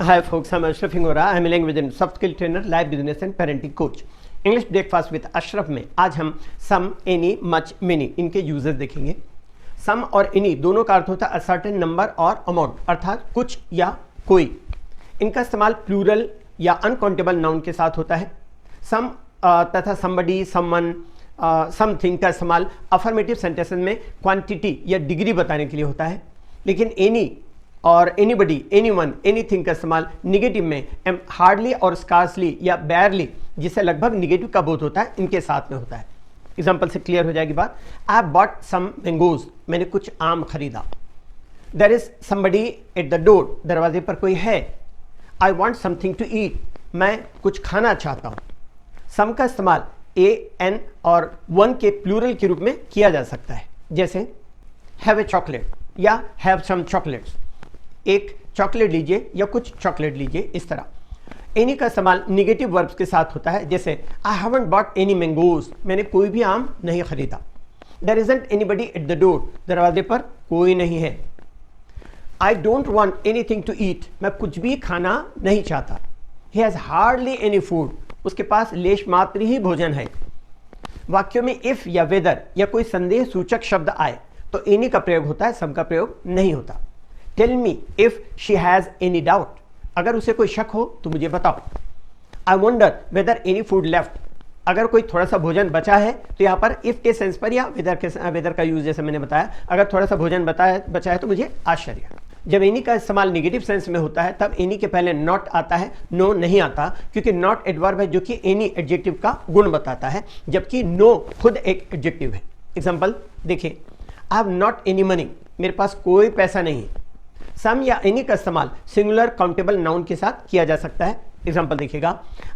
Hi folks, I'm Ashraf Hingora. I'm a language and soft skill trainer, life business and parenting coach. English breakfast with Ashraf में आज हम सम, any, much, many इनके uses देखेंगे। सम और any दोनों का अर्थ होता है सर्टेन नंबर और अमाउंट, अर्थात कुछ या कोई। इनका इस्तेमाल प्लूरल या अनकाउंटेबल नाउन के साथ होता है। सम तथा समबडी, समवन, समथिंग का इस्तेमाल अफर्मेटिव सेंटेंसेस में क्वांटिटी या डिग्री बताने के लिए होता है। लेकिन एनी और एनीबडी, एनीवन, एनीथिंग का इस्तेमाल निगेटिव में हार्डली और स्कार्सली या बैरली, जिससे लगभग निगेटिव का बोध होता है, इनके साथ में होता है। एग्जाम्पल से क्लियर हो जाएगी बात। आई बॉट सम मैंगोज, मैंने कुछ आम खरीदा। There is somebody at the door, दरवाजे पर कोई है। I want something to eat, मैं कुछ खाना चाहता हूँ। सम का इस्तेमाल ए, एन और वन के प्लूरल के रूप में किया जा सकता है, जैसे हैव ए चॉकलेट या हैव सम चॉकलेट्स, एक चॉकलेट लीजिए या कुछ चॉकलेट लीजिए, इस तरह। एनी का इस्तेमाल निगेटिव वर्ब्स के साथ होता है, जैसे I haven't bought any mangoes, मैंने कोई भी आम नहीं खरीदा। There isn't anybody at the door, दरवाजे पर कोई नहीं है। I don't want anything to eat, मैं कुछ भी खाना नहीं चाहता। He has hardly any food, उसके पास लेश मात्र ही भोजन है। वाक्यों में इफ या वेदर या कोई संदेह सूचक शब्द आए तो एनी का प्रयोग होता है, सम का प्रयोग नहीं होता। Tell me if she has any doubt, अगर उसे कोई शक हो तो मुझे बताओ। I wonder whether any food left, अगर कोई थोड़ा सा भोजन बचा है तो यहाँ पर इफ के सेंस पर या वेदर का यूज, जैसे मैंने बताया, अगर थोड़ा सा भोजन बचा है तो मुझे आश्चर्य। जब एनी का इस्तेमाल नेगेटिव सेंस में होता है तब एनी के पहले नॉट आता है, नो नहीं आता, क्योंकि नॉट एडवर्ब है जो कि एनी एडजेक्टिव का गुण बताता है, जबकि नो खुद एक एडजेक्टिव है। एग्जाम्पल देखिए, I have not any money, मेरे पास कोई पैसा नहीं है। सम या एनी का इस्तेमाल सिंगुलर काउंटेबल नाउन के साथ किया जा सकता है। एग्जाम्पल देखिएगा,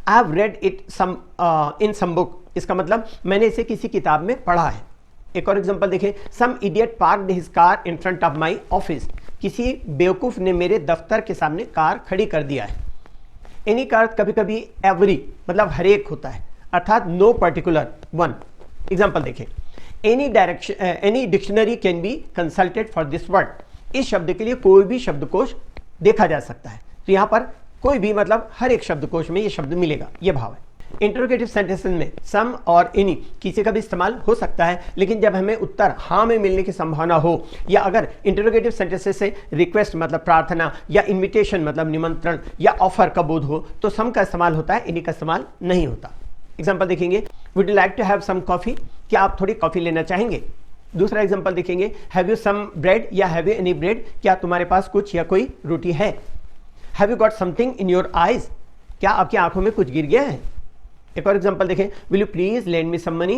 I have read it in some book, इसका मतलब मैंने इसे किसी किताब में पढ़ा है। एक और एग्जाम्पल देखिए, some idiot parked his car in front of my office, किसी बेवकूफ ने मेरे दफ्तर के सामने कार खड़ी कर दिया है। एनी का अर्थ कभी कभी एवरी मतलब हर एक होता है, अर्थात नो पर्टिकुलर वन। एग्जाम्पल देखिए, any dictionary can be consulted for this word, इस शब्द के लिए कोई भी शब्दकोश देखा जा सकता है। तो यहां पर कोई भी मतलब हर एक शब्दकोश में ये शब्द मिलेगा, ये भाव है। इंटरोगेटिव सेंटेंसेस में सम और एनी किसी का भी इस्तेमाल हो सकता है, लेकिन जब हमें उत्तर हाँ में मिलने की संभावना हो, या अगर इंटरोगेटिव सेंटेंसेस से रिक्वेस्ट मतलब प्रार्थना या इन्विटेशन मतलब निमंत्रण या ऑफर का बोध हो तो सम का इस्तेमाल होता है, एनी का इस्तेमाल नहीं होता। एग्जाम्पल देखेंगे, would you like to have some coffee, क्या आप थोड़ी कॉफी लेना चाहेंगे। दूसरा एग्जांपल देखेंगे, have you some bread or have you any bread, क्या तुम्हारे पास कुछ या कोई रोटी है। Have you got something in your eyes, क्या आपकी आंखों में कुछ गिर गया है। एक और एग्जांपल देखें, will you please lend me some money,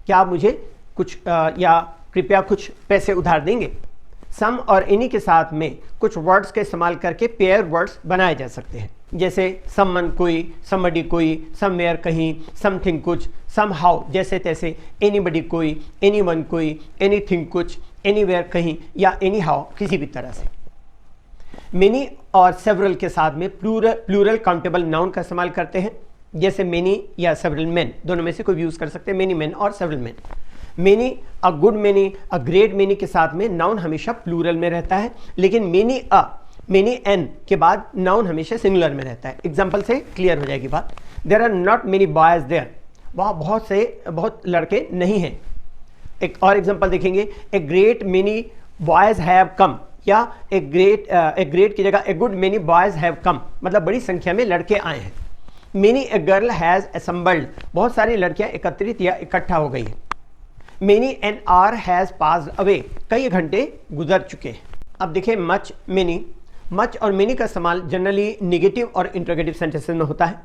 क्या आप मुझे कुछ या कृपया कुछ पैसे उधार देंगे। सम और एनी के साथ में कुछ वर्ड्स का इस्तेमाल करके पेयर वर्ड्स बनाए जा सकते हैं, जैसे समवन कोई, समबडी कोई, समवेयर कहीं, समथिंग कुछ, समहाउ जैसे तैसे, एनीबडी कोई, एनीवन कोई, एनीथिंग कुछ, एनीवेयर कहीं, या एनीहाउ किसी भी तरह से। मेनी और सेवरल के साथ में प्लूरल काउंटेबल नाउन का इस्तेमाल करते हैं, जैसे मेनी या सेवरल मेन, दोनों में से कोई भी यूज कर सकते हैं, मेनी मेन और several main. Many, a good many, a great many के साथ में नाउन हमेशा प्लूरल में रहता है, लेकिन मेनी एन के बाद नाउन हमेशा सिंगुलर में रहता है। एग्जाम्पल से क्लियर हो जाएगी बात। There are not many boys there, वहाँ बहुत लड़के नहीं हैं। एक और एग्जाम्पल देखेंगे, a great many boys have come, या ए ग्रेट की जगह a good many boys have come, मतलब बड़ी संख्या में लड़के आए हैं। Many a girl has assembled, बहुत सारी लड़कियां एकत्रित या इकट्ठा हो गई हैं। Many an hour has passed away, कई घंटे गुजर चुके हैं। अब देखिए मच, मेनी। मच और मेनी का इस्तेमाल जनरली निगेटिव और इंटरोगेटिव सेंटेंसेस में होता है।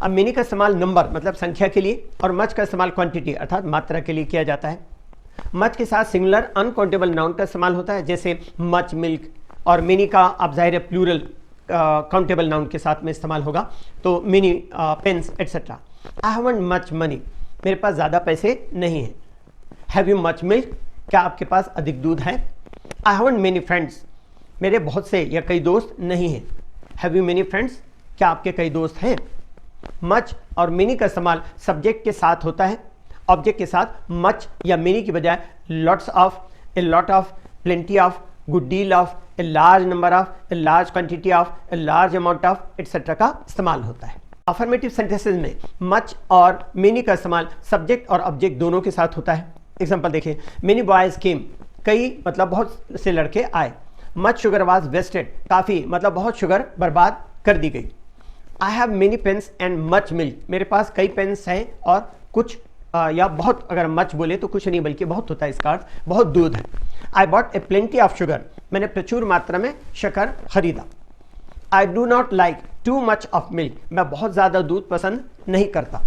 अब मेनी का इस्तेमाल नंबर मतलब संख्या के लिए, और मच का इस्तेमाल क्वांटिटी अर्थात मात्रा के लिए किया जाता है। मच के साथ सिंगुलर अनकाउंटेबल नाउन का इस्तेमाल होता है, जैसे मच मिल्क, और मेनी का आप जाहिर है प्लूरल काउंटेबल नाउन के साथ में इस्तेमाल होगा, तो many pens etcetera. I haven't much money, मेरे पास ज़्यादा पैसे नहीं हैं। हैव यू मच मिल्क, क्या आपके पास अधिक दूध है। आई हैवंट मेनी फ्रेंड्स, मेरे बहुत से या कई दोस्त नहीं हैं। हैव यू मेनी फ्रेंड्स, क्या आपके कई दोस्त हैं। मच और मेनी का इस्तेमाल सब्जेक्ट के साथ होता है, ऑब्जेक्ट के साथ मच या मेनी की बजाय lots of, a lot of, plenty of, good deal of, a large number of, a large quantity of, a large amount of etcetera का इस्तेमाल होता है। अफर्मेटिव सेंटेंसेस में मच और मेनी का इस्तेमाल सब्जेक्ट और ऑब्जेक्ट दोनों के साथ होता है। एग्जांपल देखिए, मेनी बॉयज केम, कई मतलब बहुत से लड़के आए। मच शुगर वाज वेस्टेड, काफ़ी मतलब बहुत शुगर बर्बाद कर दी गई। I have many pens and much milk, मेरे पास कई पेन्स हैं और कुछ या बहुत, अगर मच बोले तो कुछ नहीं बल्कि बहुत होता है, इसका अर्थ बहुत दूध है। I bought a plenty of sugar, मैंने प्रचुर मात्रा में शक्कर खरीदा। I do not like too much of milk, मैं बहुत ज़्यादा दूध पसंद नहीं करता।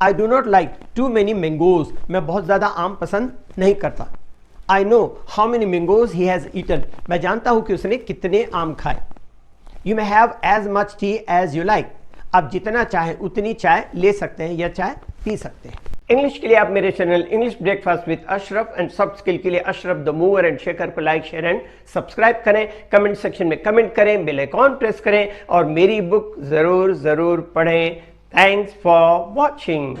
I do not like too many mangoes, मैं बहुत ज़्यादा आम पसंद नहीं करता। I know how many mangoes he has eaten, मैं जानता हूँ कि उसने कितने आम खाए। You may have as much tea as you like, आप जितना चाहें उतनी चाय ले सकते हैं या चाय पी सकते हैं। इंग्लिश के लिए आप मेरे channel English breakfast with Ashraf and soft skill के लिए Ashraf the mover and shaker को लाइक, शेयर एंड सब्सक्राइब करें। कमेंट सेक्शन में कमेंट करें, बेल आइकॉन प्रेस करें और मेरी बुक ज़रूर पढ़ें। Thanks for watching.